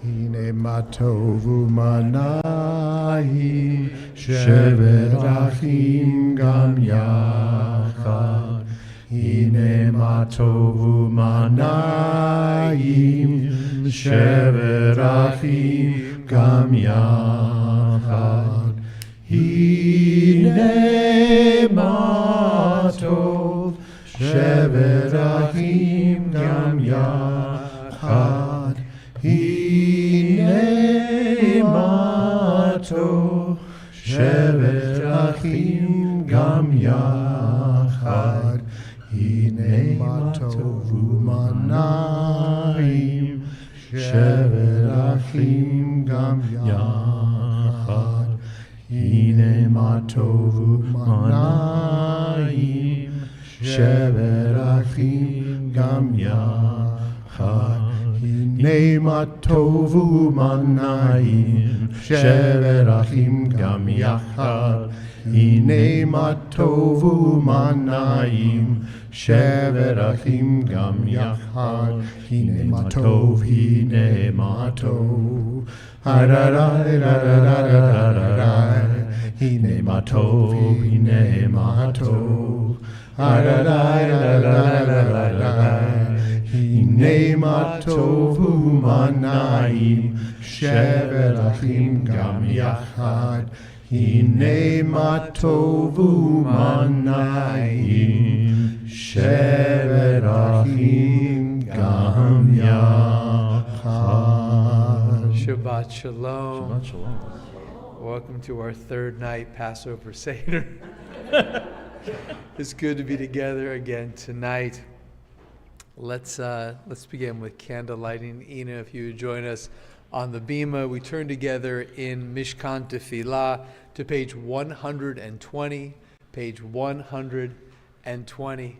הנה מה טוב ומה נעים, שבת אחים גם יחד. הנה מה טוב ומה נעים, שבת אחים גם יחד. הנה מה טוב, שבת אחים גם יחד. הנה מה טוב, שבת אחים גם יחד. הנה מה טוב ומה נעים, שבת אחים גם יחד. הנה מה טוב ומה נעים, שבת אחים גם יחד. הנה מה טוב ומה נעים, שבת אחים גם יחד. הנה מה טוב ומה נעים, שבת אחים גם יחד. הנה מה טוב, הנה מה טוב. הנה מה טוב, הנה מה טוב. הנה מה טוב ומה נעים, שבת אחים גם יחד. הנה מה טוב ומה נעים, שבת אחים גם יחד. Shabbat Shalom. Shabbat Shalom. Welcome to our third night Passover Seder. It's good to be together again tonight. Let's begin with candle lighting. Ina, if you would join us on the bima. We turn together in Mishkan Tefillah to page 120. Page 120.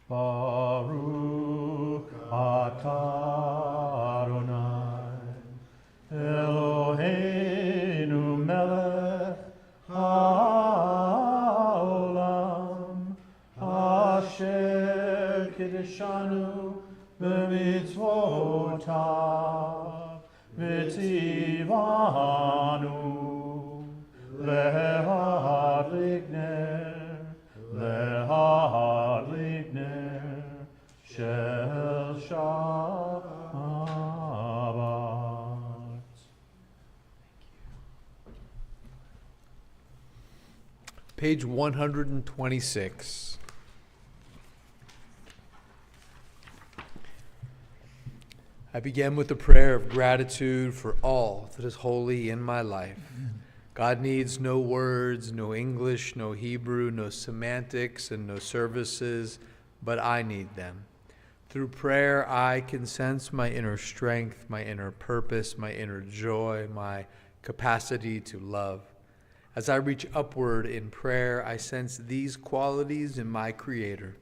Baruch atah Adonai Eloheinu melech haolam asher kiddushanu b'mitzvotav v'tzivanu lehadlik ner shel Shabbat. Page 126. I begin with a prayer of gratitude for all that is holy in my life. God needs no words, no English, no Hebrew, no semantics, and no services, but I need them. Through prayer, I can sense my inner strength, my inner purpose, my inner joy, my capacity to love. As I reach upward in prayer, I sense these qualities in my Creator.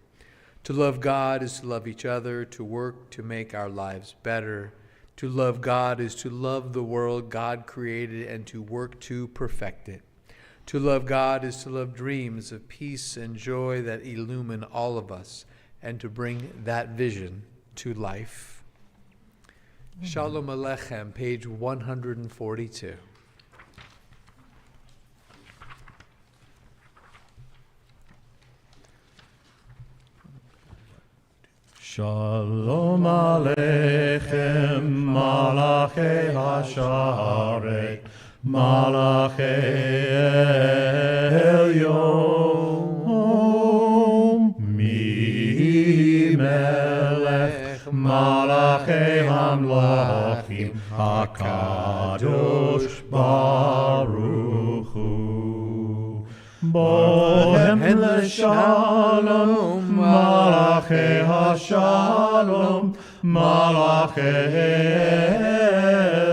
To love God is to love each other, to work to make our lives better. To love God is to love the world God created and to work to perfect it. To love God is to love dreams of peace and joy that illumine all of us and to bring that vision to life. Shalom Aleichem, page 142. Shalom Aleichem, Malachei Hasharet, Malachei Elyon, Mi Melech, Malachei Hamlachim, HaKadosh Baruch Hu. Bohem l'shalom, Malachei Hashalom, Malachei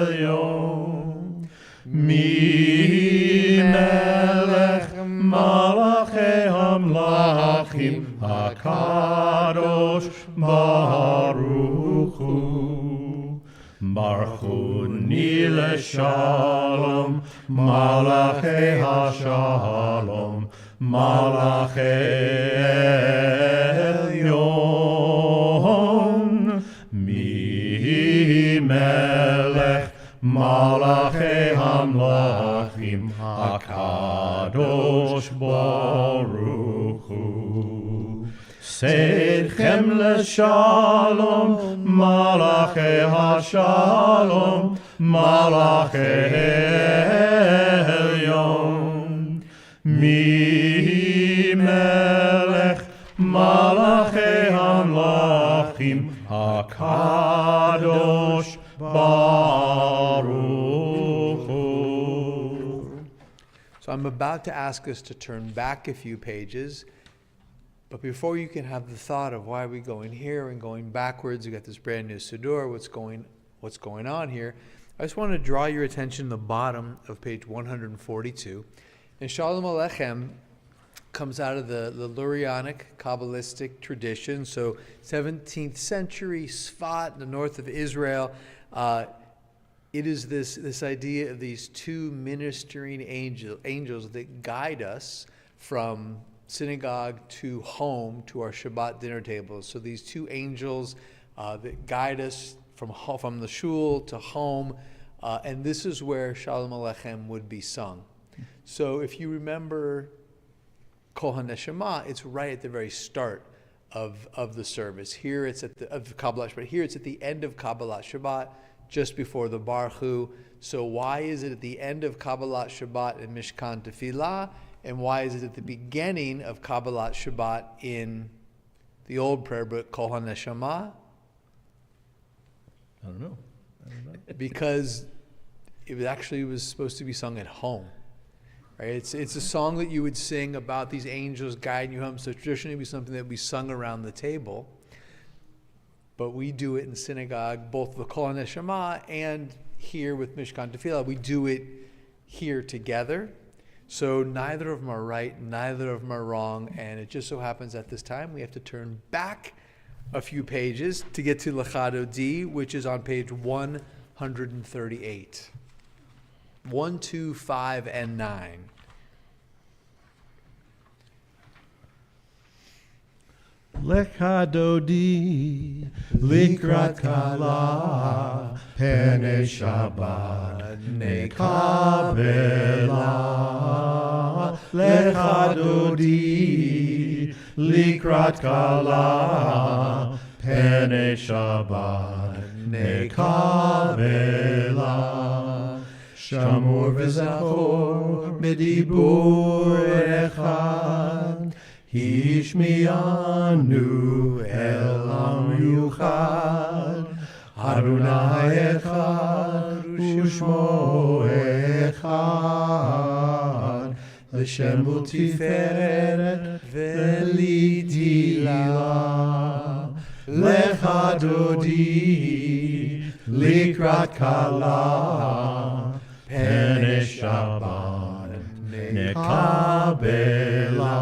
Elyon. Mi melech Malachei Hamlachim, HaKadosh Baruch Hu. Baruchuni leshalom, Malachei hashalom, Malachei elyon, mi melech, Malachei hamlachim, HaKadosh Baruch Hu. Seidchem leshalom, Malachei hashalom, Malachei elyon, mi melech, Malachei hamlachim, HaKadosh Baruch Hu. So I'm about to ask us to turn back a few pages, but before you can have the thought of why are we going here and going backwards, we got this brand new Siddur, what's going on here, I just want to draw your attention to the bottom of page 142. And Shalom Aleichem comes out of the Lurianic Kabbalistic tradition, so 17th century Sfat in the north of Israel. It is this idea of these two ministering angels that guide us from synagogue to home to our Shabbat dinner tables. So these two angels that guide us from the shul to home, and this is where Shalom Aleichem would be sung. So if you remember Kol HaNeshama, it's right at the very start of the service. Here it's at the of Kabbalat Shabbat. Here it's at the end of Kabbalat Shabbat, just before the Baruch Hu. So why is it at the end of Kabbalat Shabbat in Mishkan Tefillah? And why is it at the beginning of Kabbalat Shabbat in the old prayer book, Kol HaNeshama? I don't know. Because it actually was supposed to be sung at home. Right? It's a song that you would sing about these angels guiding you home. So traditionally it would be something that would be sung around the table. But we do it in synagogue, both the Kol HaNeshama and here with Mishkan Tefillah. We do it here together. So neither of them are right, neither of them are wrong, and it just so happens at this time we have to turn back a few pages to get to Lechado D, which is on page 138. 1, 2, 5, and 9. Lecha dodi likrat kala pene Shabbat nekabela. Lecha dodi likrat kala pene Shabbat nekabela. Shamor v'zachor medibur echad Hishmianu elam yuchad Adonai echad u'shmo echad L'shem u'tiferet v'litila Lecha dodi likrat kala Pene Shabbat nekabela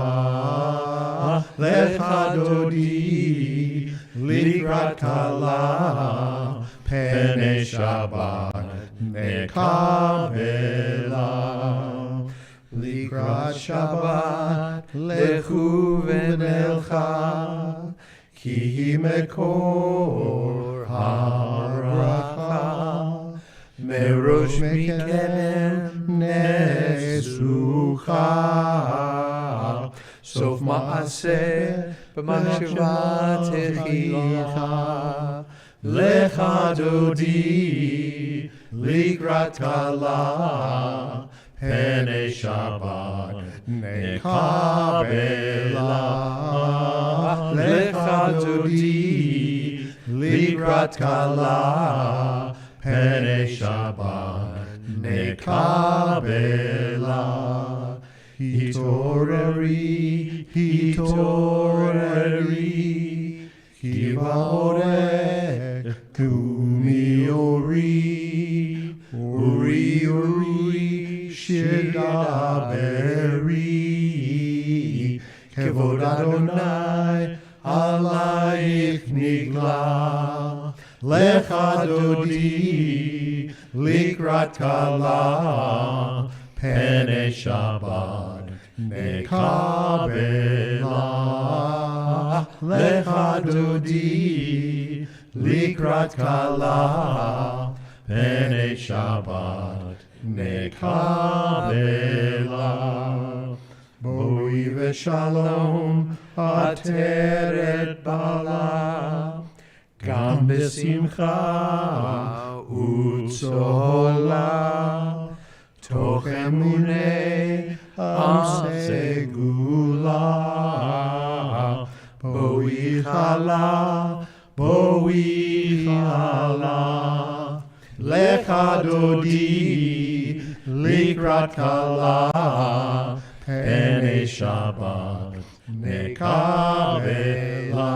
Lecha dodi likrat kala Pene Shabbat nekabela Likrat Shabbat lechu v'nelcha Ki mekor haracha Merosh Mikem Nesucha Sof Ma'aseh B'machshava Techicha Lecha dodi Likrat kala Pene Shabbat nekabela Lecha dodi Likrat kala Pene Shabbat nekabela Hitoreri, hitoreri Ki ba'orek kumiori Uri, uri, shidaberi Kevod Adonai alayich igla. Lecha dodi likrat kala. Pene Shabbat nekabela. Lecha dodi likrat kala. Pene Shabbat nekabela. Boi v'shalom ateret bala. Gam b'simcha utzola. Toch emunei am segula. Boi chala. Lecha dodi likrat kala. Pene Shabbat nekabela.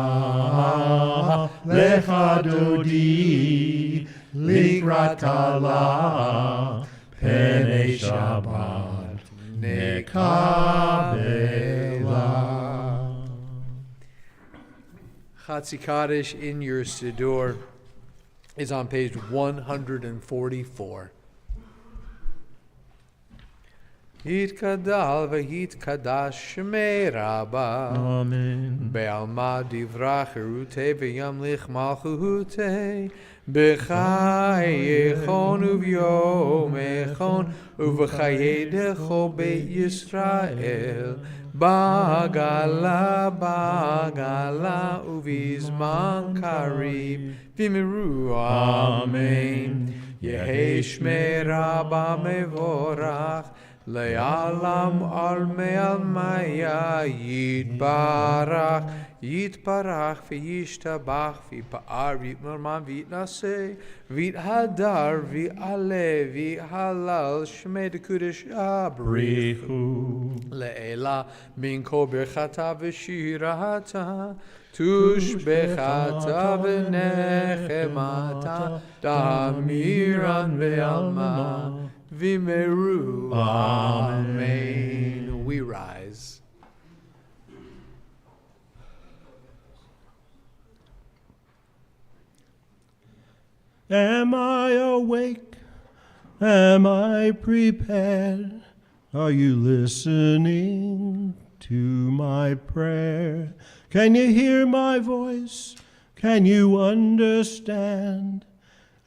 Lecha dodi likrat kala. Pene Shabbat nekabela. Chatzi Kaddish in your Siddur is on page 144. Yitkadal v'yitkadash shmei Rabba. Amen. Be'alma divrach erute v'yamlich malchute. B'chai echon uv'yom echon uv'chayei decho beit Yisrael. Bagala uv'izman karib v'miru. Amen. Yehi shmei Rabba mevorach. Le'alam al me'al maya yitbarach v'yishtabach v'yipa'ar v'yitnorman v'yitnaseh v'yithadar v'y'aleh v'yhalal shmei dekudesh abrichu le'ela min kol birchata v'shirata tushbechata v'nechemata damiran ve'alma Vimeru. Amen. We rise. Am I awake? Am I prepared? Are you listening to my prayer? Can you hear my voice? Can you understand?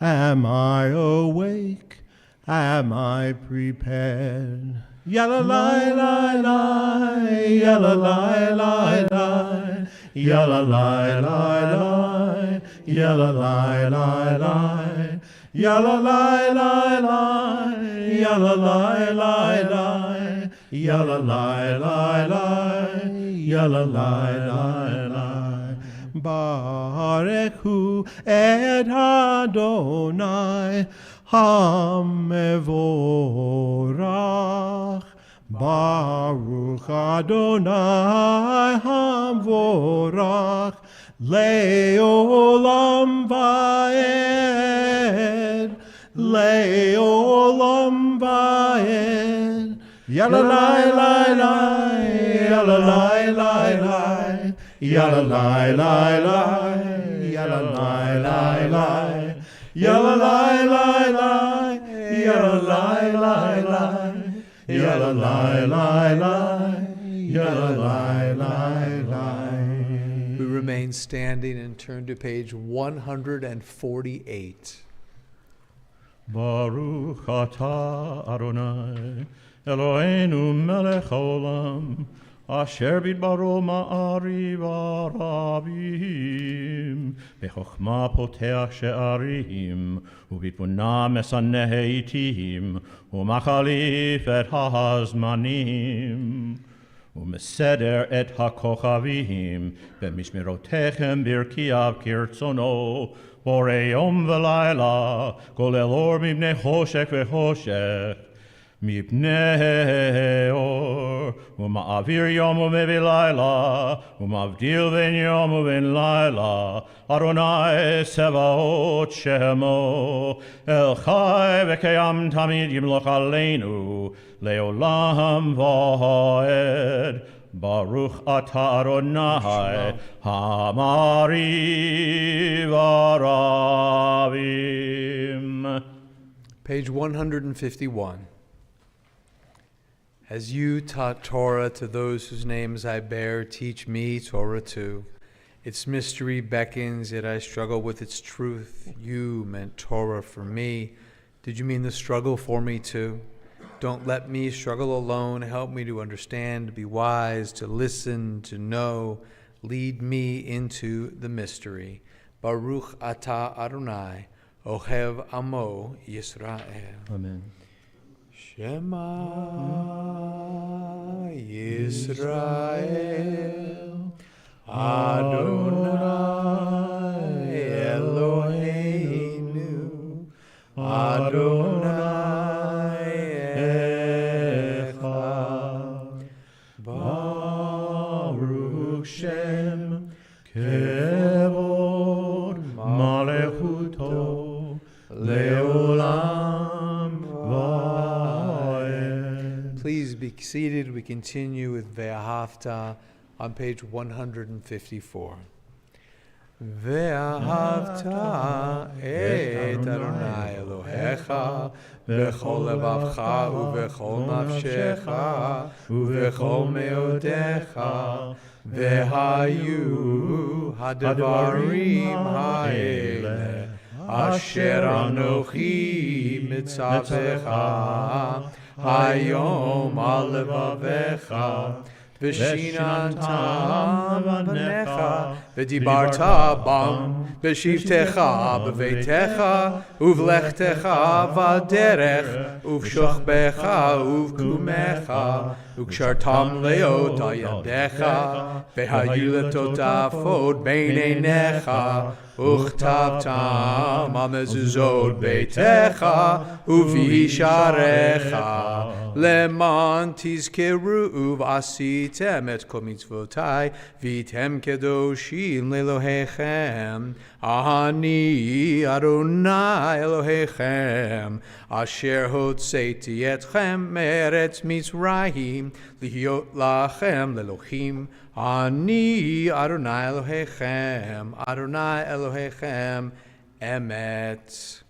Am I awake? Am I prepared? Yalla lie lie lie, yalla lie lie lie, yalla lie lie lie, yalla lie lie lie, yalla lie lie lie, yalla lie lie lie, yalla lie lie lie, yalla lie lie lie. Barechu et Adonai Hamevorach. Baruch Adonai Hamevorach Le'olam va'ed, Le'olam va'ed. Yalla lai lai lai, yalla lai lai lai, yalla lai lai lai, yalla lai lai lai, yalla lai lai lai, yalla lai lai lai, yalla lai lai lai, yalla lai lai lai. We remain standing and turn to page 148. Baruch atah Adonai Eloheinu melech haolam asher bidbaro ma'ariv arabim bechokma poteach she'arim ubitbuna mesaneh eitim umachalif et ha'azmanim umeseder et ha'kochavim b'mishmerotechem birkiav kirtzono borei yom v'layla kol elor mibnei choshech v'choshech mipnei or uma'avir yom u'mevi layla uma'avdil ben yom u'ben layla Adonai Sevaot Shemo El Chai v'kayam tamid yimloch aleinu leolam va'ed Baruch atah Adonai Hamari Varavim. Page 151. As you taught Torah to those whose names I bear, teach me Torah too. Its mystery beckons, yet I struggle with its truth. You meant Torah for me. Did you mean the struggle for me too? Don't let me struggle alone. Help me to understand, to be wise, to listen, to know. Lead me into the mystery. Baruch atah Adonai, Ohev Amo Yisrael. Amen. Shema Yisrael, Adonai Eloheinu, Adonai Echad. Baruch Shem Kevod Malechuto Leolam Vaed. Please be seated. We continue with Ve'ahavta on page 154. Ve'ahavta et Adonai Elohecha b'chol levavcha u'b'chol nafshecha u'b'chol meodecha ve'hayu hadvarim ha'eleh asher anochi mitzavtecha hayom al levavecha v'shinantam banecha v'dibarta bam v'shivtecha b'veitecha uvlechtecha v'derech uv'shochbecha uv'kumecha ukshartam leot ayadecha v'hayu letotafot beineinecha uchtabtam amezuzot beitecha uv'yisharecha leman tizkeru uv'asitem et kol mitzvotai v'item kedoshim lelohechem ani Adonai Elohechem asher hotzeiti etchem meretz Mitzrayim lihiot lachem lelohim ani Adonai Elohechem Adonai Elohechem emet.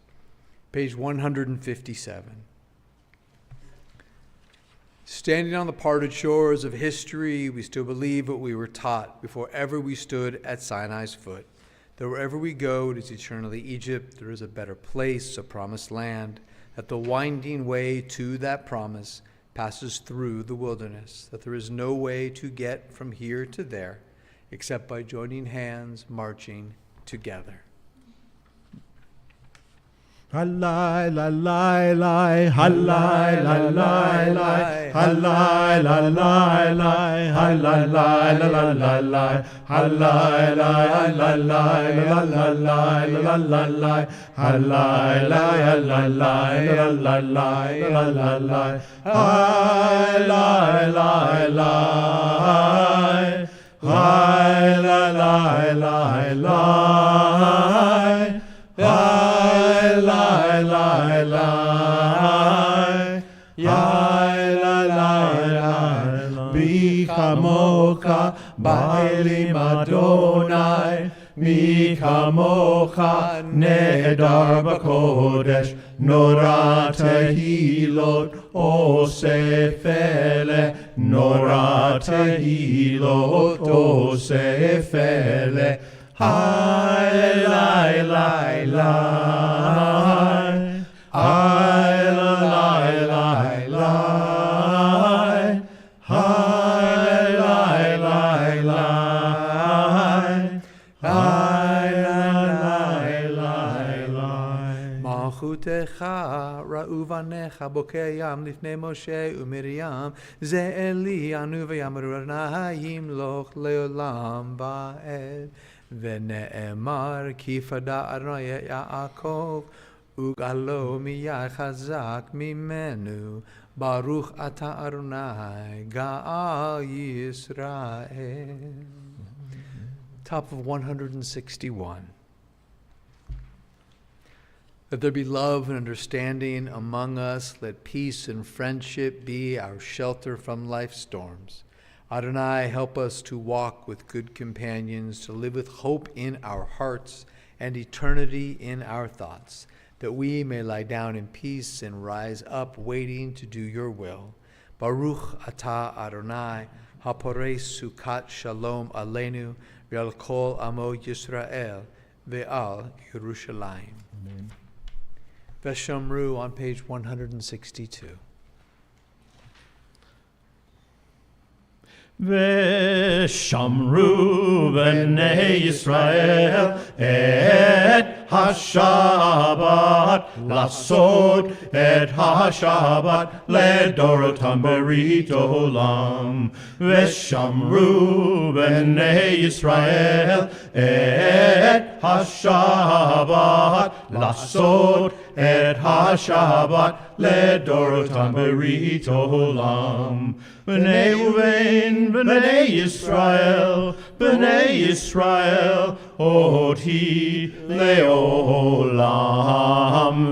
Page 157. Standing on the parted shores of history, we still believe what we were taught before ever we stood at Sinai's foot. That wherever we go, it is eternally Egypt. There is a better place, a promised land. That the winding way to that promise passes through the wilderness. That there is no way to get from here to there except by joining hands, marching together. Halai la lai lai, halai la lai lai, halai la lai lai, halai la la la lai, halai la la lai la la lai la la lai, halai la la lai la la lai la la lai, halai la lai, halai la lai lai. Lai, lai, lai, lai, lai, lai, mi chamocha ba'elim Adonai, mi chamocha nehedar b'kodesh, nora tehilot osef eleh, nora tehilot osef eleh. Hai lai lai lai, hai lai lai lai, hai lai lai lai, hai lai lai lai. Malchutecha ra'u vanecha bokeyam lifnei Moshe u'Miriam ze Eli anu v'yamru Adonai loch leolam va'ed. V'ne'emar ki fada Adonai Yaakov ugalo miyad chazak mimenu Baruch ata Adonai Ga'al Yisrael. Top of 161. Let there be love and understanding among us. Let peace and friendship be our shelter from life's storms. Adonai, help us to walk with good companions, to live with hope in our hearts and eternity in our thoughts, that we may lie down in peace and rise up waiting to do your will. Baruch atah Adonai, haporei sukat shalom aleinu, ve'al kol amo Yisrael, ve'al Yerushalayim. Amen. Veshamru on page 162. Veshamru b'nei Yisrael et ha-Shabbat lasod et ha-Shabbat ledorotam berit olam. Veshamru b'nei Yisrael et ha-Shabbat lasod et ha-Shabbat ledorotam berit olam. B'nei Uvein, B'nei Yisrael, oti leolam.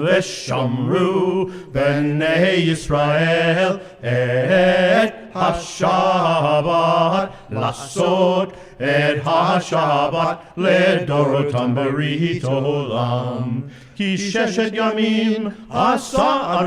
Veshamru B'nei Yisrael et ha-Shabbat lasod et ha-Shabbat ledorotam berit olam. Ki sheshet yamim asa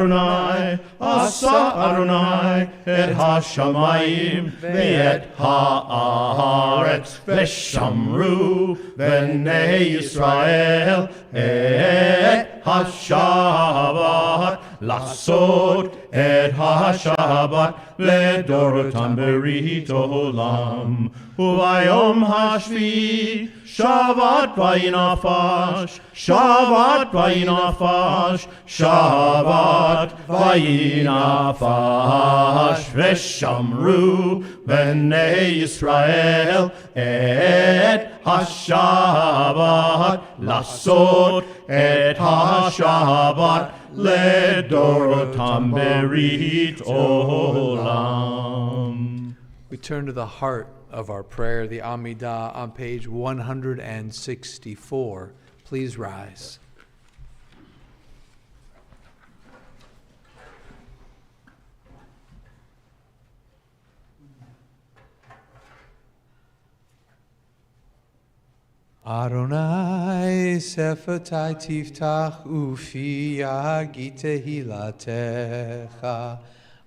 Adonai et ha-shamayim ve'et ha'aretz. Veshamru b'nei Yisrael et ha-Shabbat lasod et ha-Shabbat ledorotam berit olam. Uvayom hashvi Shabbat vayinafash, Shabbat vayinafash, Shabbat vayinafash. Veshamru b'nei Yisrael et ha-Shabbat lasod et ha-Shabbat ledorotam berit olam. We turn to the heart of our prayer, the Amidah, on page 164. Please rise. Adonai sefatai tiftach ufi yagi tehilatecha.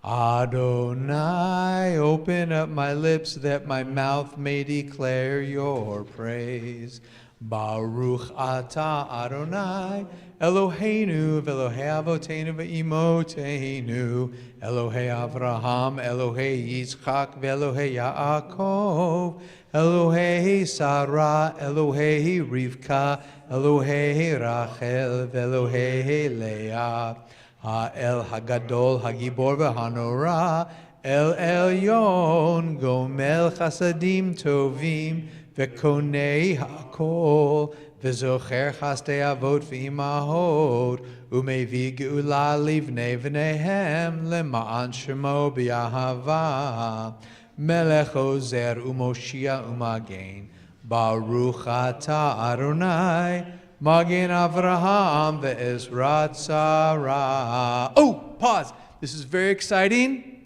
Adonai, open up my lips that my mouth may declare your praise. Baruch atah Adonai, Eloheinu v'Elohei Avoteinu v'Imotenu, Elohei Avraham, Elohei Yitzchak v'Elohei Yaakov, Elohei Sarah, Elohei Rivka, Elohei Rachel v'Elohei Leah. El Hagadol, Hagibor v'Hanora, El Elyon, Gomel Chasadim Tovim, V'Konei Hakol, V'Zocher Chastei Avot v'Imahot, Umevi Geula Livnei V'Nehem, Lema'an Shemo B'Yahava, Melech Ozer Umoshia Umagen, Baruch atah Adonai, Magen Avraham ve'Ezrat Sarah. Oh, pause. This is very exciting.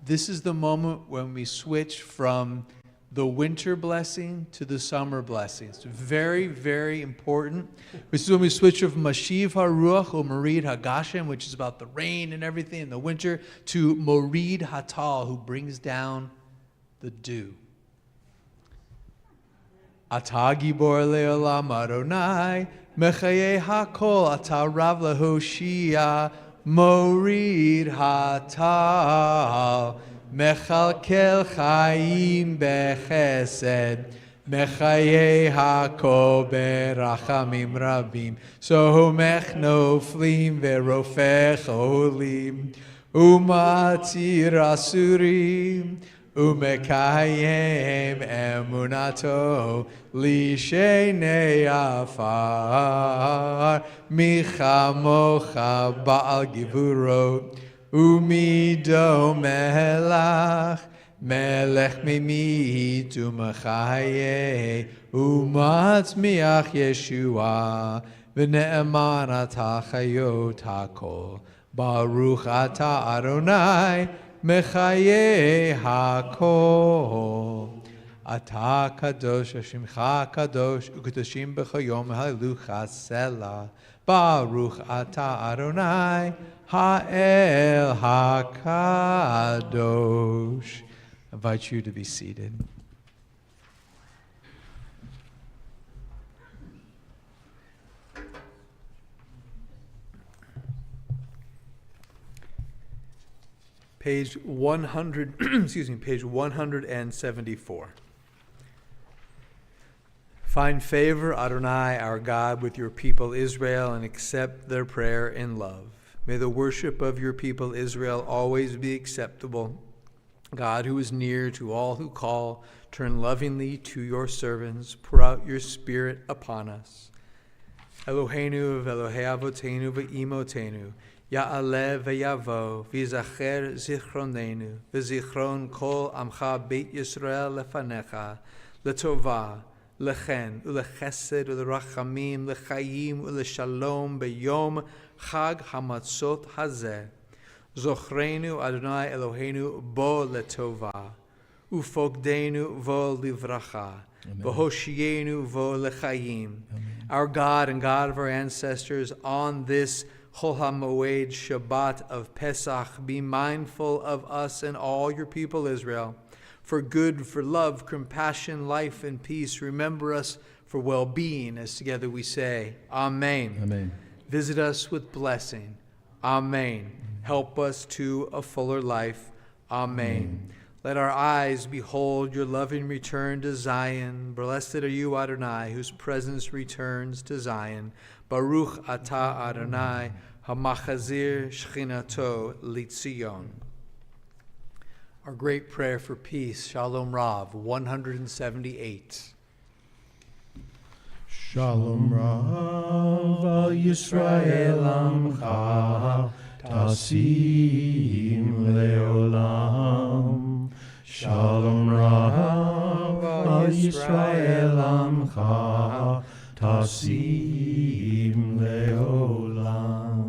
This is the moment when we switch from the winter blessing to the summer blessing. It's very, very important. This is when we switch from Mashiv HaRuach or Morid HaGashem, which is about the rain and everything in the winter, to Morid HaTal, who brings down the dew. Atah gibor le'olam Adonai, mechaye hakol, atah rav lehoshia, morid hatal, mechalkel chayim bechesed, mechaye hakol berachamim rabim, sohomech noflim verofech olim, umatir asurim, Umekayem emunato lishenei afar michamocha ba'al givurot umido melach melech mimit umechaye umatzmiach Yeshua v'ne'eman atah chayot hakol Baruch atah Adonai mechaye hakol. Ata kadosh, Hashemcha kadosh, ukedoshim b'chayom halelucha selah. Baruch ata Adonai, ha'el hakadosh. I invite you to be seated. Page 100, page 174. Find favor, Adonai, our God, with your people Israel, and accept their prayer in love. May the worship of your people Israel always be acceptable. God, who is near to all who call, turn lovingly to your servants. Pour out your Spirit upon us. Eloheinu v'Elohei Avotenu v'Imotenu, Ya'aleh v'Yavo, v'Yizacher zichronenu, v'zichron kol amcha beit Yisrael lefanecha, l'tovah, lechen, u'lechesed, u'lerachamim, lechayim, u'leshalom, b'yom chag hamatzot hazeh. Zochrenu Adonai Eloheinu bo letovah, ufogdenu vo livracha, v'hoshienu vo lechayim. Our God and God of our ancestors, on this Chol HaMoed Shabbat of Pesach, be mindful of us and all your people Israel. For good, for love, compassion, life, and peace, remember us for well-being, as together we say, Amen. Amen. Visit us with blessing. Amen. Help us to a fuller life. Amen. Let our eyes behold your loving return to Zion. Blessed are you, Adonai, whose presence returns to Zion. Baruch atah Adonai, hamachazir shchinato litzion. Our great prayer for peace, Shalom Rav, 178. Shalom Rav al Yisrael amcha, tasim leolam. Shalom Rav al Yisrael amcha, tasim leolam.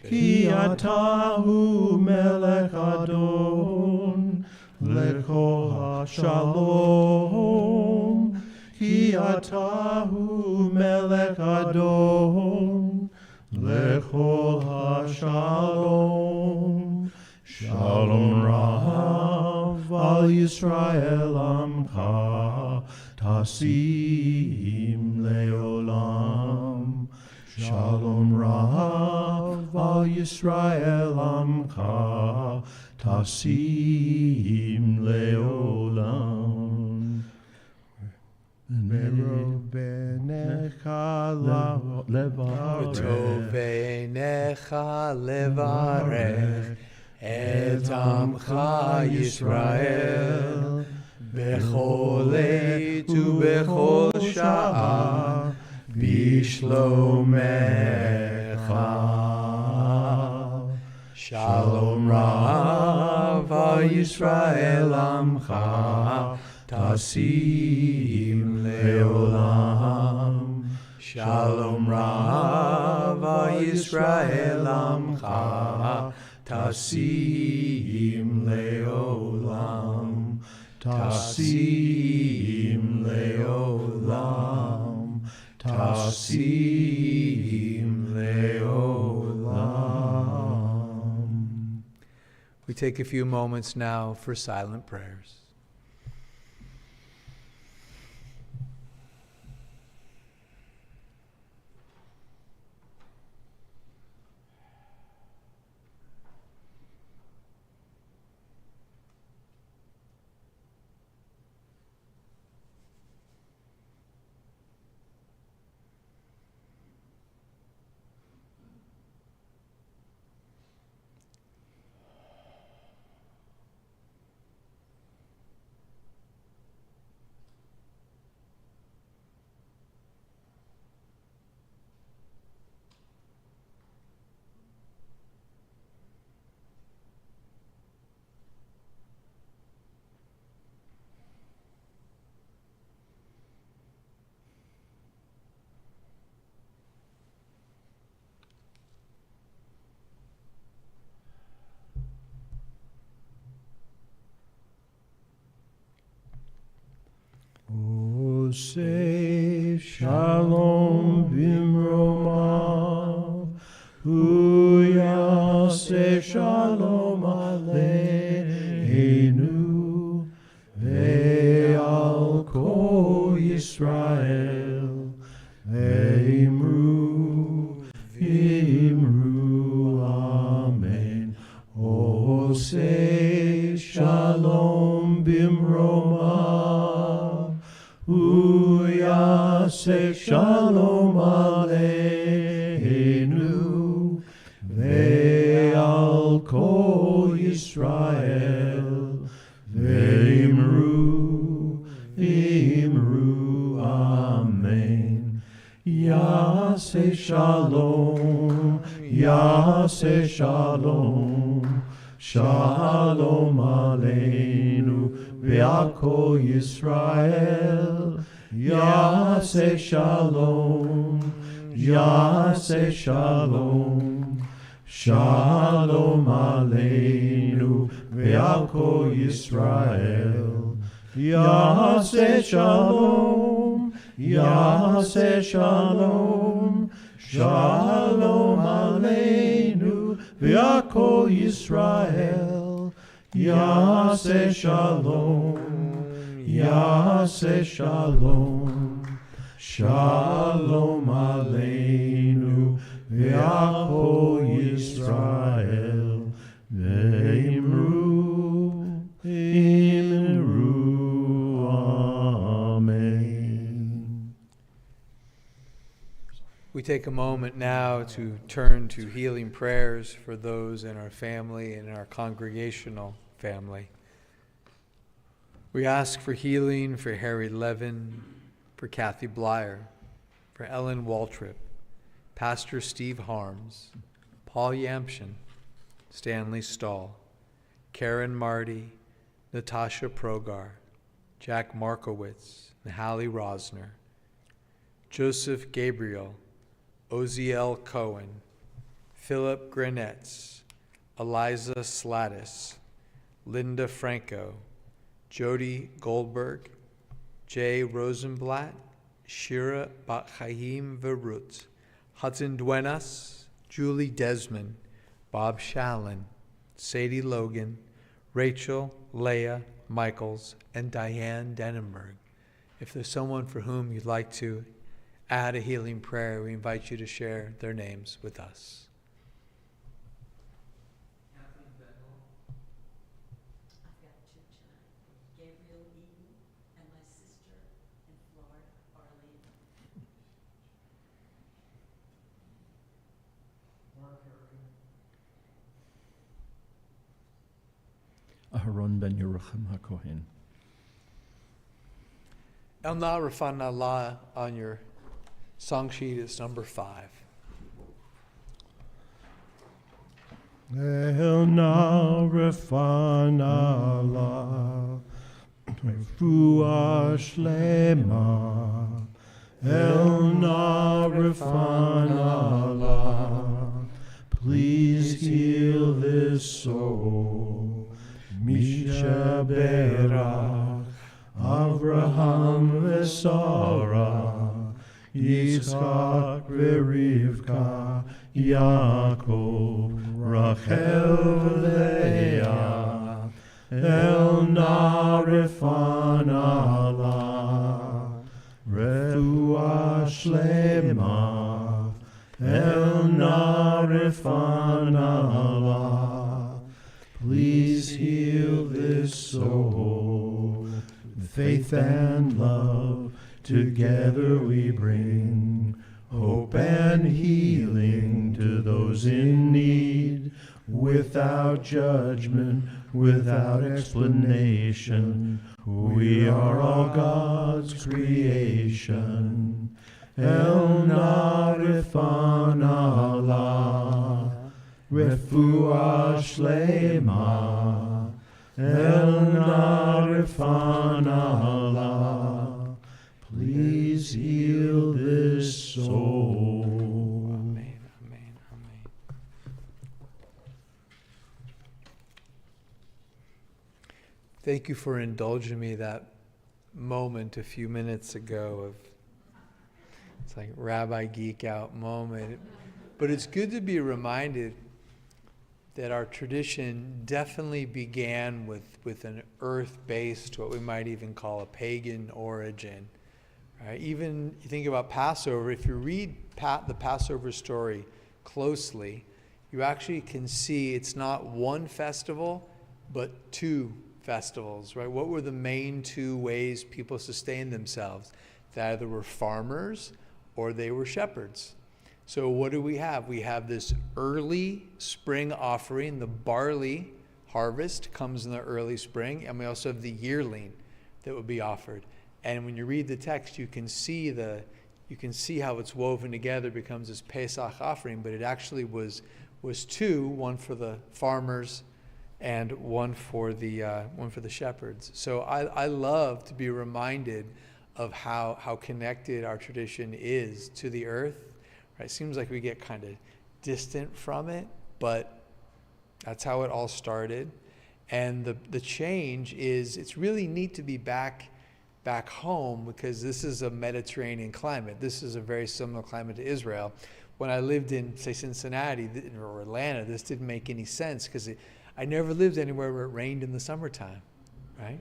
Ki atahu melech adon, leko ha-shalom. Ki atahu melech adon, lechol ha-shalom. Shalom Rav al Yisrael amcha, tasim leolam. Shalom Rav al Yisrael amcha, tasim leolam. V'tov b'necha levarech et amcha Yisrael bechol עת ובכל שעה b'shlomecha. Shalom Rav al Yisrael amcha, tasim leolam. Shalom Rav al Yisrael amcha, tasim leolam. Tasim leolam. Tasim leolam. We take a few moments now for silent prayers. say shalom bimromav, hu yaseh shalom aleinu, ve'al kol Yisrael, ve'imru, v'imru, amen. O say shalom bimromav, hu yaseh shalom aleinu, ve'al kol Yisrael, ve'imru, v'imru, amen. Yaseh shalom, yaseh shalom, shalom aleinu, ve'al kol Yisrael. Yaseh shalom, yaseh shalom, shalom aleinu, ve'al kol Yisrael. Yaseh shalom, yaseh shalom, shalom aleinu, ve'al kol Yisrael. Yaseh shalom, yaseh shalom, shalom aleinu, ve'al kol Yisrael. Ve'imru, v'imru, amen. We take a moment now to turn to healing prayers for those in our family and in our congregational family. We ask for healing for Harry Levin, for Kathy Blyer, for Ellen Waltrip, Pastor Steve Harms, Paul Yamshin, Stanley Stahl, Karen Marty, Natasha Progar, Jack Markowitz, Nahali Rosner, Joseph Gabriel, Oziel Cohen, Philip Granetz, Eliza Slattis, Linda Franco, Jody Goldberg, Jay Rosenblatt, Shira Bat-Chaim Verut, Hudson Duenas, Julie Desmond, Bob Shallon, Sadie Logan, Rachel, Leah, Michaels, and Diane Denenberg. If there's someone for whom you'd like to add a healing prayer, we invite you to share their names with us. I've got two tonight. Gabriel Eden and my sister in Florida, Arlene. Aharon ben Yerucham HaKohen. El Na Rafan Allah on your song sheet is number 5. El na refan Allah, refuah shlema. El na refan Allah, please heal this soul. Misha Berach, Avraham v'Sarah, Yitzchak v'Rivka, Yaakov, Rachel v'Leah. El na refan Allah, refuah shlema. El na refan Allah, please heal this soul. Faith and love together we bring, hope and healing to those in need, without judgment, without explanation. We are all God's creation. El na refan Allah, refuah shlema. El na refan Allah, please heal this soul. Amen, amen, amen. Thank you for indulging me that moment a few minutes ago of, it's like rabbi geek out moment. But it's good to be reminded that our tradition definitely began with an earth-based, what we might even call a pagan origin. Right? Even you think about Passover, if you read the Passover story closely, you actually can see it's not one festival, but two festivals, right? What were the main two ways people sustained themselves? They either were farmers or they were shepherds. So what do we have? We have this early spring offering. The barley harvest comes in the early spring, and we also have the yearling that would be offered. And when you read the text, you can see how it's woven together, becomes this Pesach offering, but it actually was two, one for the farmers and one for the shepherds. So I love to be reminded of how connected our tradition is to the earth. Right? It seems like we get kind of distant from it, but that's how it all started. And the change is, it's really neat to be back home, because this is a Mediterranean climate. This is a very similar climate to Israel. When I lived in, say, Cincinnati or Atlanta, this didn't make any sense, because I never lived anywhere where it rained in the summertime, right?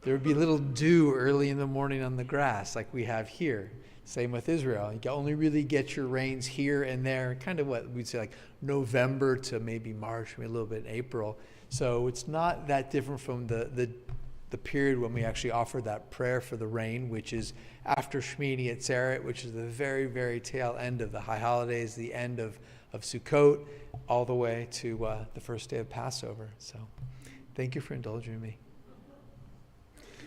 There would be little dew early in the morning on the grass like we have here. Same with Israel. You can only really get your rains here and there, kind of what we'd say like November to maybe March, maybe a little bit in April. So it's not that different from the period when we actually offer that prayer for the rain, which is after Shmini Atzeret, which is the very, very tail end of the high holidays, the end of Sukkot, all the way to the first day of Passover. So thank you for indulging me.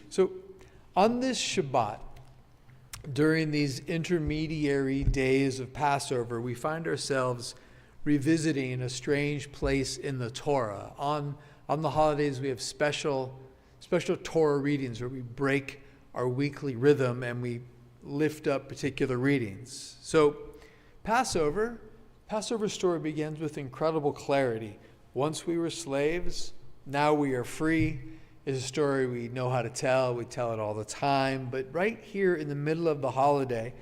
So on this Shabbat, during these intermediary days of Passover, we find ourselves revisiting a strange place in the Torah. On the holidays, we have special Torah readings where we break our weekly rhythm and we lift up particular readings. So Passover story begins with incredible clarity. Once we were slaves, now we are free. It's a story we know how to tell. We tell it all the time. But right here in the middle of the holiday,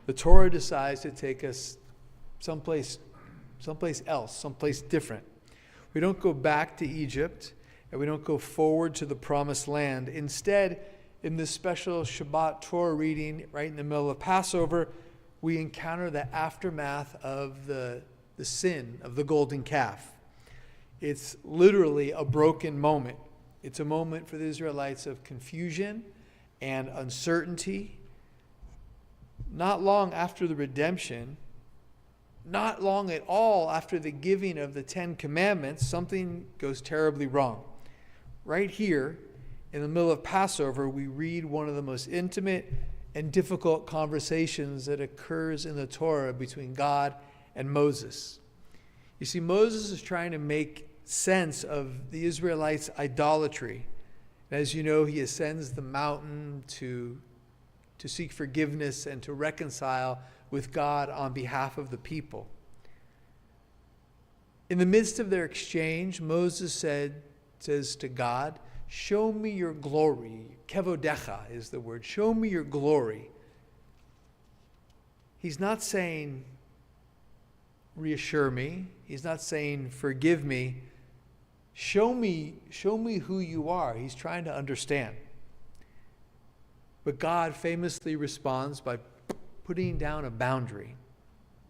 the Torah decides to take us someplace else, someplace different. We don't go back to Egypt, and we don't go forward to the promised land. Instead, in this special Shabbat Torah reading, right in the middle of Passover, we encounter the aftermath of the sin of the golden calf. It's literally a broken moment. It's a moment for the Israelites of confusion and uncertainty. Not long after the redemption, not long at all after the giving of the 10 Commandments, something goes terribly wrong. Right here, in the middle of Passover, we read one of the most intimate and difficult conversations that occurs in the Torah between God and Moses. You see, Moses is trying to make sense of the Israelites' idolatry. As you know, he ascends the mountain to seek forgiveness and to reconcile with God on behalf of the people. In the midst of their exchange, Moses says to God, "Show me your glory." Kevodecha is the word. Show me your glory. He's not saying, reassure me. He's not saying, forgive me. Show me who you are. He's trying to understand. But God famously responds by putting down a boundary.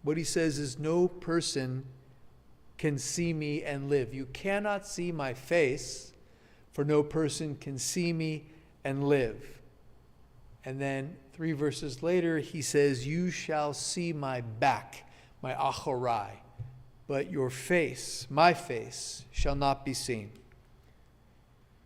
What he says is, no person can see me and live. You cannot see my face, for no person can see me and live. And then 3 verses later, he says, you shall see my back, my achorai, but your face, my face, shall not be seen.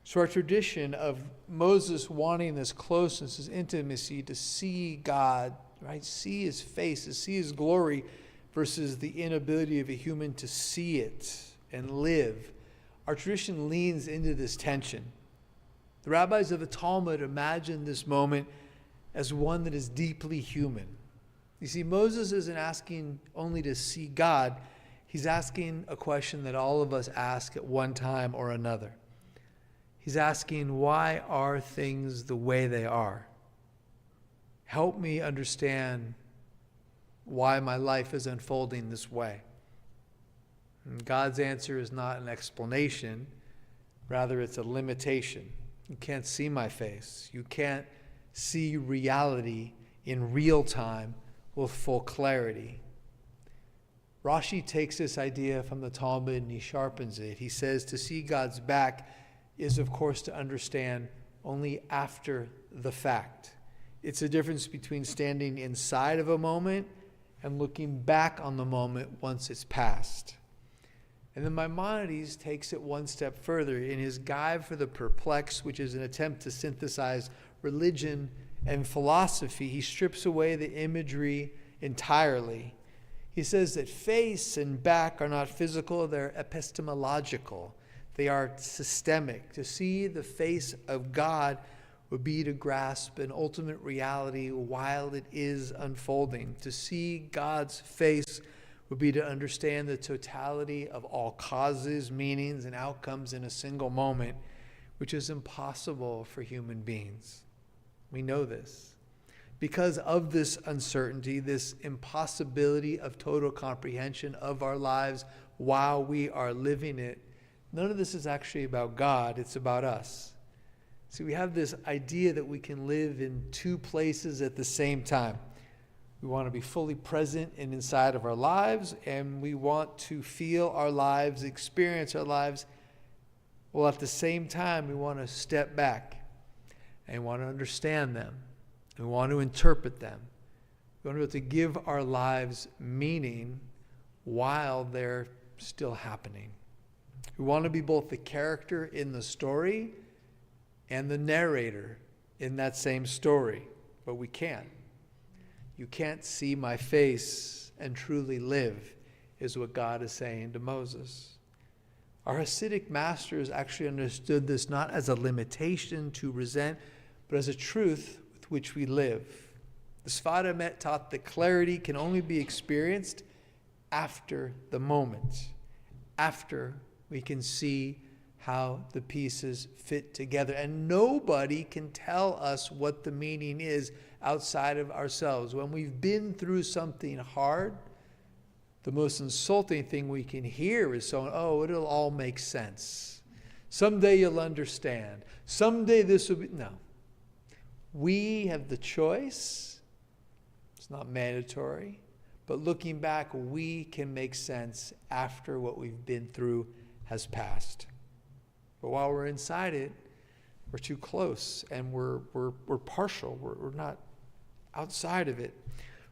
So our tradition of Moses wanting this closeness, this intimacy, to see God, right, see his face, to see his glory, versus the inability of a human to see it and live. Our tradition leans into this tension. The rabbis of the Talmud imagine this moment as one that is deeply human. You see, Moses isn't asking only to see God. He's asking a question that all of us ask at one time or another. He's asking, why are things the way they are? Help me understand why my life is unfolding this way. And God's answer is not an explanation, rather it's a limitation. You can't see my face. You can't see reality in real time with full clarity. Rashi takes this idea from the Talmud and he sharpens it. He says to see God's back is, of course, to understand only after the fact. It's a difference between standing inside of a moment and looking back on the moment once it's passed. And then Maimonides takes it one step further. In his Guide for the Perplexed, which is an attempt to synthesize religion and philosophy, he strips away the imagery entirely. He says that face and back are not physical, they're epistemological. They are systemic. To see the face of God would be to grasp an ultimate reality while it is unfolding. To see God's face would be to understand the totality of all causes, meanings, and outcomes in a single moment, which is impossible for human beings. We know this. Because of this uncertainty, this impossibility of total comprehension of our lives while we are living it, none of this is actually about God, it's about us. See, we have this idea that we can live in two places at the same time. We want to be fully present and inside of our lives, and we want to feel our lives, experience our lives. Well, at the same time, we want to step back and want to understand them. We want to interpret them. We want to be able to give our lives meaning while they're still happening. We want to be both the character in the story and the narrator in that same story, but we can't. You can't see my face and truly live, is what God is saying to Moses. Our Hasidic masters actually understood this not as a limitation to resent, but as a truth with which we live. The Sfat Emet taught that clarity can only be experienced after the moment, after we can see how the pieces fit together. And nobody can tell us what the meaning is outside of ourselves. When we've been through something hard, the most insulting thing we can hear is someone, oh, it'll all make sense. Someday you'll understand. Someday this will be... No. We have the choice. It's not mandatory. But looking back, we can make sense after what we've been through has passed. But while we're inside it, we're too close and we're partial. We're not outside of it.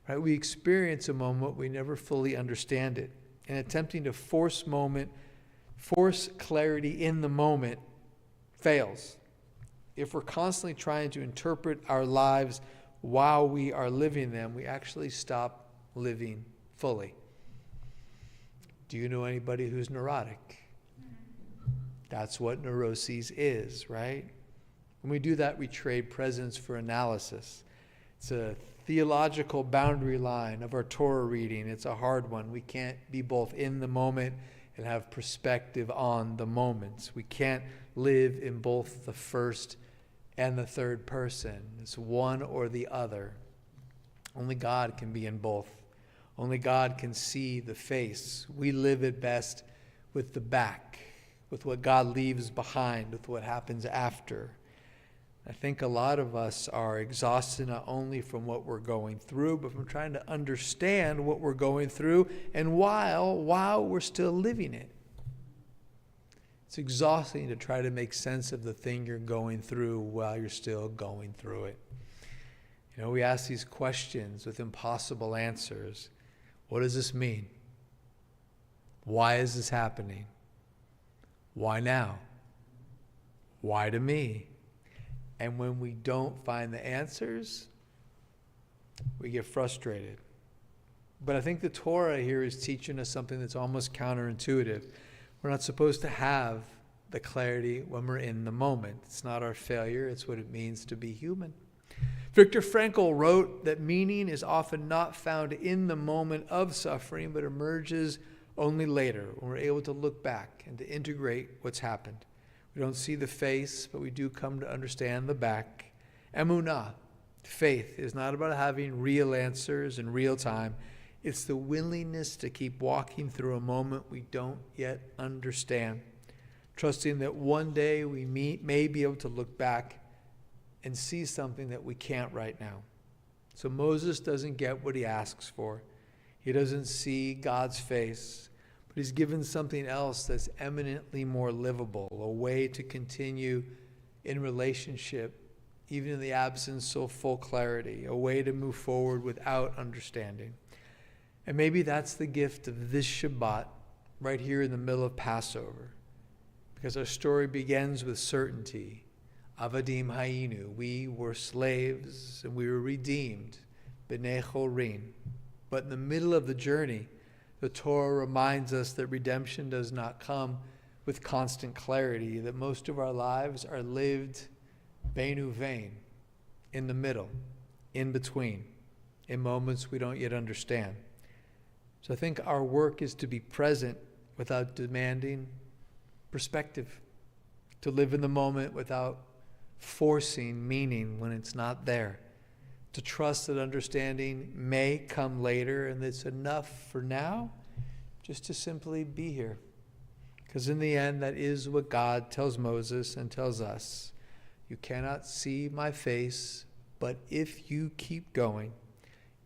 Right? We experience a moment, we never fully understand it. And attempting to force clarity in the moment fails. If we're constantly trying to interpret our lives while we are living them, we actually stop living fully. Do you know anybody who's neurotic? That's what neuroses is, right? When we do that, we trade presence for analysis. It's a theological boundary line of our Torah reading. It's a hard one. We can't be both in the moment and have perspective on the moments. We can't live in both the first and the third person. It's one or the other. Only God can be in both. Only God can see the face. We live at best with the back, with what God leaves behind, with what happens after. I think a lot of us are exhausted not only from what we're going through, but from trying to understand what we're going through and while we're still living it. It's exhausting to try to make sense of the thing you're going through while you're still going through it. You know, we ask these questions with impossible answers. What does this mean? Why is this happening? Why now? Why to me? And when we don't find the answers, we get frustrated. But I think the Torah here is teaching us something that's almost counterintuitive. We're not supposed to have the clarity when we're in the moment. It's not our failure, it's what it means to be human. Viktor Frankl wrote that meaning is often not found in the moment of suffering, but emerges only later, when we're able to look back and to integrate what's happened. We don't see the face, but we do come to understand the back. Emunah, faith, is not about having real answers in real time. It's the willingness to keep walking through a moment we don't yet understand, trusting that one day we may be able to look back and see something that we can't right now. So Moses doesn't get what he asks for. He doesn't see God's face, but he's given something else that's eminently more livable, a way to continue in relationship, even in the absence of full clarity, a way to move forward without understanding. And maybe that's the gift of this Shabbat, right here in the middle of Passover, because our story begins with certainty. Avadim hayinu, we were slaves and we were redeemed, b'nei chorin. But in the middle of the journey, the Torah reminds us that redemption does not come with constant clarity, that most of our lives are lived beinu vein, in the middle, in between, in moments we don't yet understand. So I think our work is to be present without demanding perspective, to live in the moment without forcing meaning when it's not there, to trust that understanding may come later and it's enough for now just to simply be here. Because in the end, that is what God tells Moses and tells us. You cannot see my face, but if you keep going,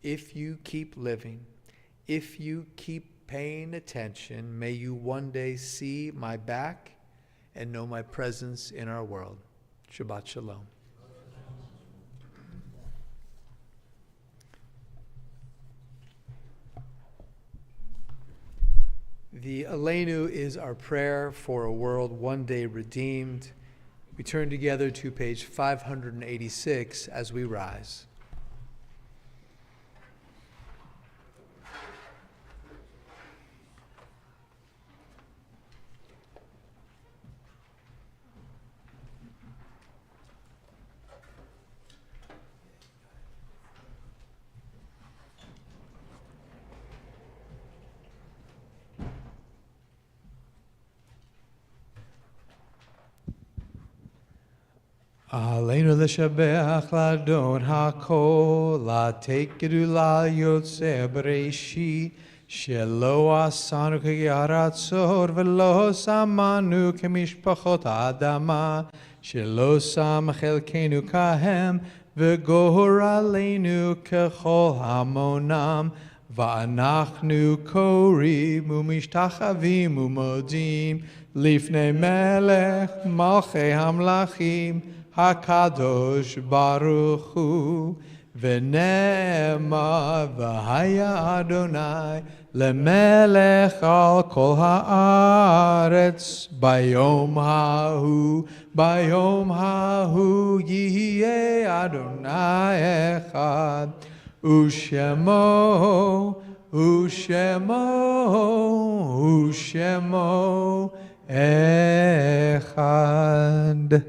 if you keep living, if you keep paying attention, may you one day see my back and know my presence in our world. Shabbat Shalom. The Aleinu is our prayer for a world one day redeemed. We turn together to page 586 as we rise. Aleinu l'shabeach l'adon hakol, l'atei gedula yotzei b'reishit, shelo asanu k'yaratzor, v'lo samanu k'mishpachot ha'adama, shelo sam chelkenu kahem, v'gor aleinu k'chol hamonam, v'anachnu korim u'mishtachavim u'modim, lifnei melech malchei hamlachim, HaKadosh Baruch Hu, V'ne'ema v'haya Adonai, Lemelech al kol ha'aretz, Bayom ha'hu yihye Adonai echad, Ushemo echad.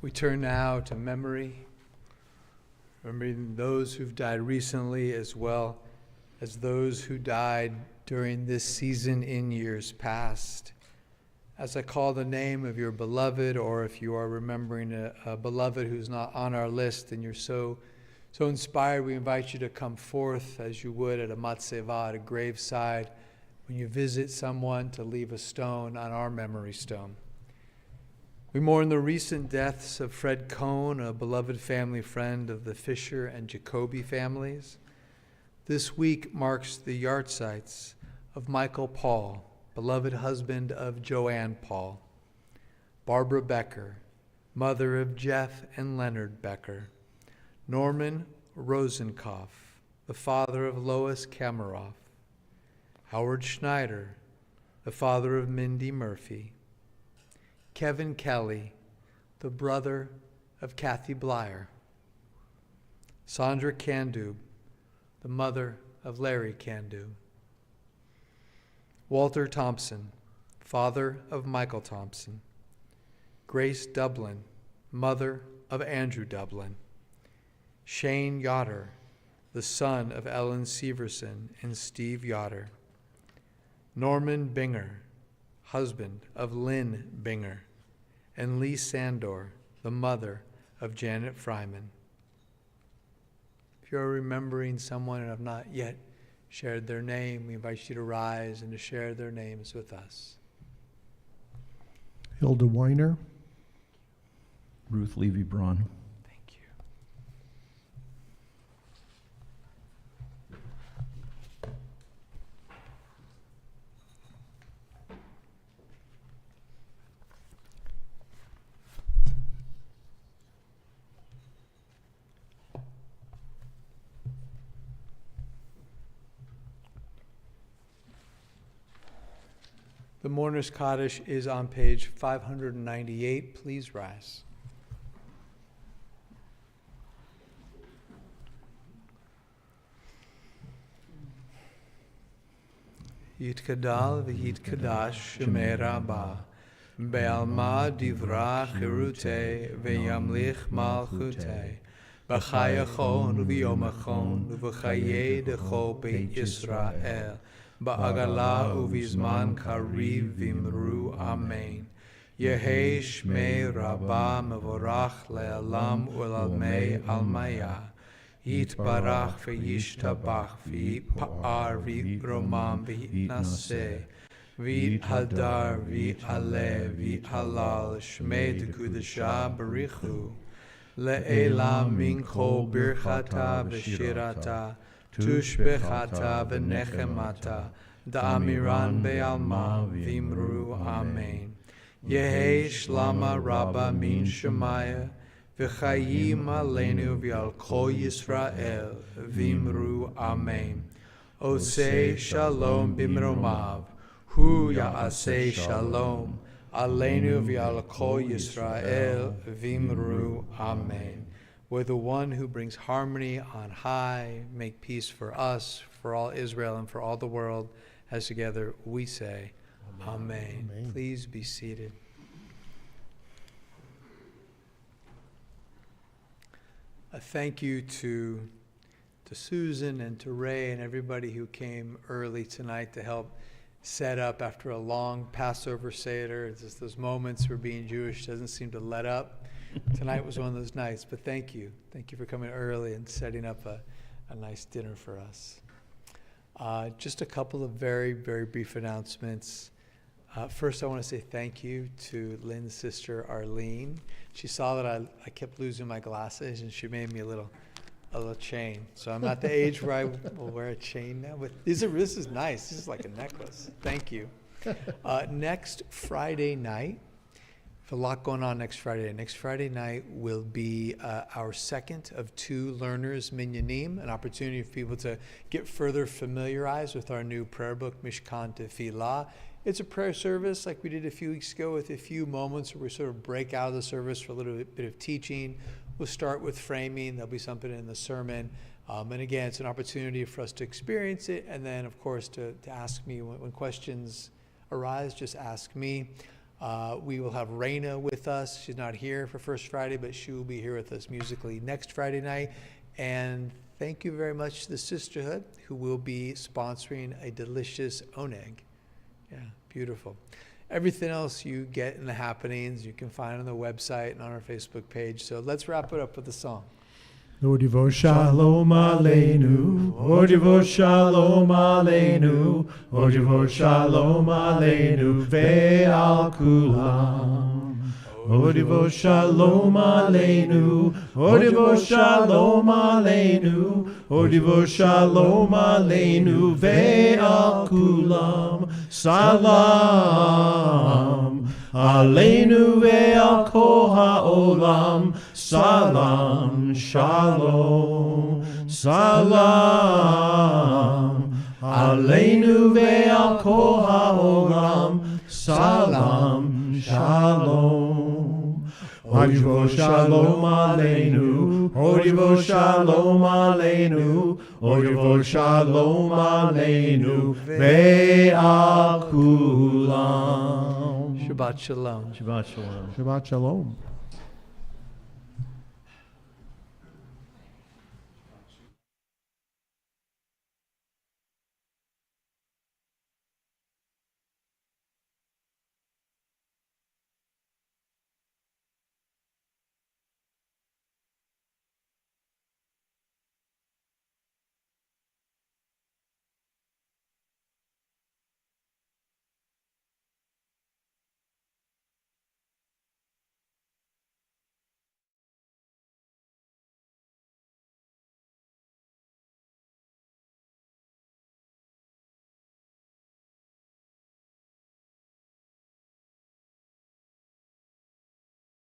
We turn now to memory, remembering those who've died recently as well as those who died during this season in years past. As I call the name of your beloved, or if you are remembering a beloved who's not on our list and you're so inspired, we invite you to come forth as you would at a matzeva, at a graveside, when you visit someone, to leave a stone on our memory stone. We mourn the recent deaths of Fred Cohn, a beloved family friend of the Fisher and Jacoby families. This week marks the yahrzeits of Michael Paul, beloved husband of Joanne Paul, Barbara Becker, mother of Jeff and Leonard Becker, Norman Rosenkopf, the father of Lois Kameroff, Howard Schneider, the father of Mindy Murphy, Kevin Kelly, the brother of Kathy Blyer. Sandra Candu, the mother of Larry Candu. Walter Thompson, father of Michael Thompson. Grace Dublin, mother of Andrew Dublin. Shane Yoder, the son of Ellen Severson and Steve Yoder. Norman Binger, husband of Lynn Binger. And Lee Sandor, the mother of Janet Fryman. If you're remembering someone and have not yet shared their name, we invite you to rise and to share their names with us. Hilda Weiner. Ruth Levy-Braun. Thank you. The Mourner's Kaddish is on page 598. Please rise. Yitkadal v'yitkadash shemei Rabbah, be'alma divra chirutei ve'yamlich malchutei, b'chayachon v'yomachon v'chayei decho beit Yisrael, ba'agala uvizman kariv v'imru amen. Yehei shmei Rabbah mevorach le'alam u'lalmei almaya. Yitbarach v'yishtabach v'yitpa'ar v'yitromam v'yitnaseh v'yithadar v'yithaleh v'yithalal shmei tekudasha barichu le'elam mincho birchata v'shirata tushbechata v'nechemata da'amiran be'alma v'imru amen. Yehei shlama rabba min shemaya v'chayim aleinu v'al kol Yisrael v'imru amen. Osei shalom b'mromav, hu ya'asei shalom aleinu v'al kol Yisrael v'imru amen. With the one who brings harmony on high, make peace for us, for all Israel, and for all the world, as together we say, Amen. Amen. Please be seated. A thank you to Susan and to Ray and everybody who came early tonight to help set up after a long Passover Seder. It's just those moments where being Jewish doesn't seem to let up. Tonight was one of those nights, but thank you. Thank you for coming early and setting up a nice dinner for us. Just a couple of very, very brief announcements. First, I want to say thank you to Lynn's sister, Arlene. She saw that I kept losing my glasses, and she made me a little chain. So I'm at the age where I will wear a chain now. But this is nice. This is like a necklace. Thank you. Next Friday night, a lot going on next Friday. Next Friday night will be our second of two Learners Minyanim, an opportunity for people to get further familiarized with our new prayer book, Mishkan Tefillah. It's a prayer service like we did a few weeks ago with a few moments where we sort of break out of the service for a little bit of teaching. We'll start with framing. There'll be something in the sermon. And again, it's an opportunity for us to experience it. And then, of course, to ask me when questions arise, just ask me. We will have Raina with us. She's not here for First Friday, but she will be here with us musically next Friday night. And thank you very much to the Sisterhood, who will be sponsoring a delicious oneg. Yeah, beautiful. Everything else you get in the happenings, you can find on the website and on our Facebook page. So let's wrap it up with a song. Odivo shalom aleinu, Odivo shalom aleinu, Odivo shalom aleinu ve'al kulam. Odivo shalom aleinu, Odivo shalom aleinu, Odivo shalom aleinu ve'al kulam. Salam aleinu ve'al kol ha'olam. Salam shalom. Salam aleinu ve'al kol ha'olam. Salam shalom. Hodivo Shalom Aleinu, Hodivo Shalom Aleinu, Hodivo Shalom Aleinu, Ve'al Kulam. Shabbat Shalom. Shabbat Shalom. Shabbat Shalom.